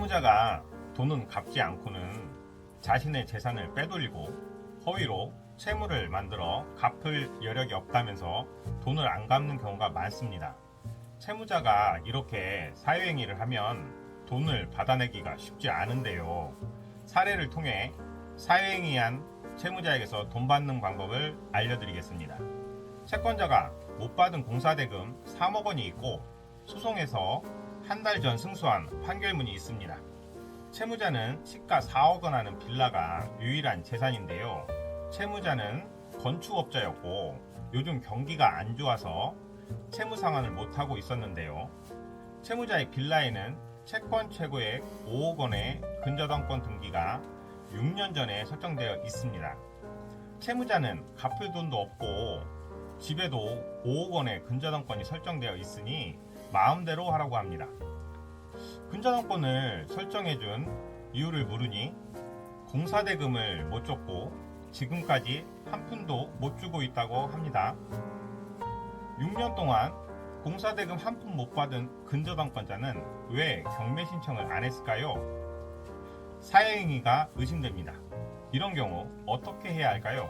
채무자가 돈은 갚지 않고는 자신의 재산을 빼돌리고 허위로 채무를 만들어 갚을 여력이 없다면서 돈을 안 갚는 경우가 많습니다. 채무자가 이렇게 사회행위를 하면 돈을 받아내기가 쉽지 않은데요. 사례를 통해 사회행위한 채무자에게서 돈 받는 방법을 알려드리겠습니다. 채권자가 못 받은 공사대금 3억 원이 있고 소송에서 한 달 전 승소한 판결문이 있습니다. 채무자는 시가 4억 원 하는 빌라가 유일한 재산인데요. 채무자는 건축업자였고 요즘 경기가 안 좋아서 채무 상환을 못하고 있었는데요. 채무자의 빌라에는 채권 최고액 5억 원의 근저당권 등기가 6년 전에 설정되어 있습니다. 채무자는 갚을 돈도 없고 집에도 5억 원의 근저당권이 설정되어 있으니 마음대로 하라고 합니다. 근저당권을 설정해준 이유를 물으니 공사대금을 못 줬고 지금까지 한 푼도 못 주고 있다고 합니다. 6년 동안 공사대금 한 푼 못 받은 근저당권자는 왜 경매 신청을 안 했을까요? 사회행위가 의심됩니다. 이런 경우 어떻게 해야 할까요?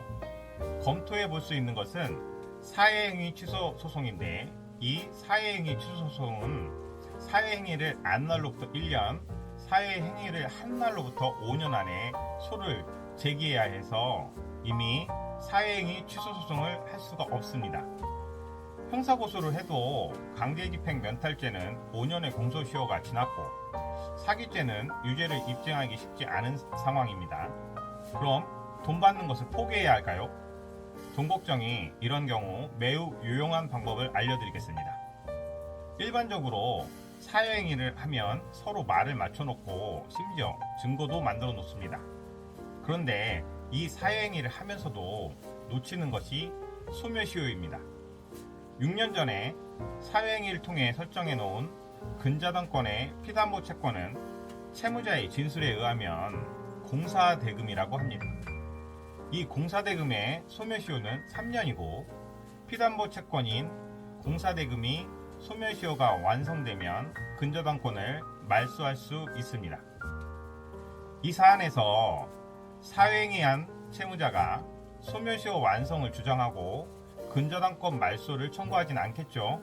검토해 볼 수 있는 것은 사회행위 취소 소송인데 이 사회행위 취소 소송은 사회행위를 한 날로부터 1년, 사회행위를 한 날로부터 5년 안에 소를 제기해야 해서 이미 사회행위 취소 소송을 할 수가 없습니다. 형사고소를 해도 강제집행 면탈죄는 5년의 공소시효가 지났고 사기죄는 유죄를 입증하기 쉽지 않은 상황입니다. 그럼 돈 받는 것을 포기해야 할까요? 돈걱정이 이런 경우 매우 유용한 방법을 알려드리겠습니다. 일반적으로 사회행위를 하면 서로 말을 맞춰놓고 심지어 증거도 만들어 놓습니다. 그런데 이 사회행위를 하면서도 놓치는 것이 소멸시효입니다. 6년 전에 사회행위를 통해 설정해 놓은 근저당권의 피담보 채권은 채무자의 진술에 의하면 공사대금이라고 합니다. 이 공사대금의 소멸시효는 3년이고 피담보 채권인 공사대금이 소멸시효가 완성되면 근저당권을 말소할 수 있습니다. 이 사안에서 사회행위한 채무자가 소멸시효 완성을 주장하고 근저당권 말소를 청구하진 않겠죠.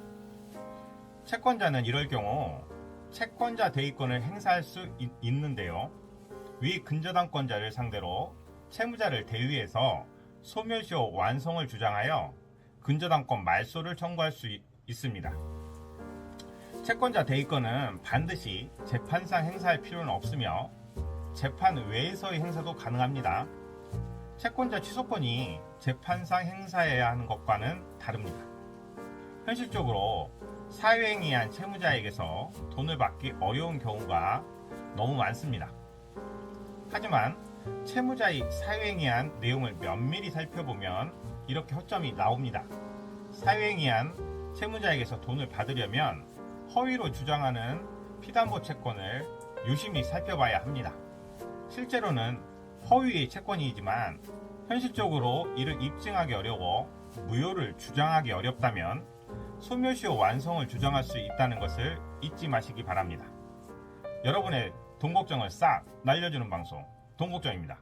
채권자는 이럴 경우 채권자 대위권을 행사할 수 있는데요. 위 근저당권자를 상대로 채무자를 대위해서 소멸시효 완성을 주장하여 근저당권 말소를 청구할 수 있습니다. 채권자 대위권은 반드시 재판상 행사할 필요는 없으며 재판 외에서의 행사도 가능합니다. 채권자 취소권이 재판상 행사해야 하는 것과는 다릅니다. 현실적으로 사회행위한 채무자에게서 돈을 받기 어려운 경우가 너무 많습니다. 하지만 채무자의 사회행위한 내용을 면밀히 살펴보면 이렇게 허점이 나옵니다. 사회행위한 채무자에게서 돈을 받으려면 허위로 주장하는 피담보 채권을 유심히 살펴봐야 합니다. 실제로는 허위의 채권이지만 현실적으로 이를 입증하기 어려워 무효를 주장하기 어렵다면 소멸시효 완성을 주장할 수 있다는 것을 잊지 마시기 바랍니다. 여러분의 돈 걱정을 싹 날려주는 방송 돈걱정입니다.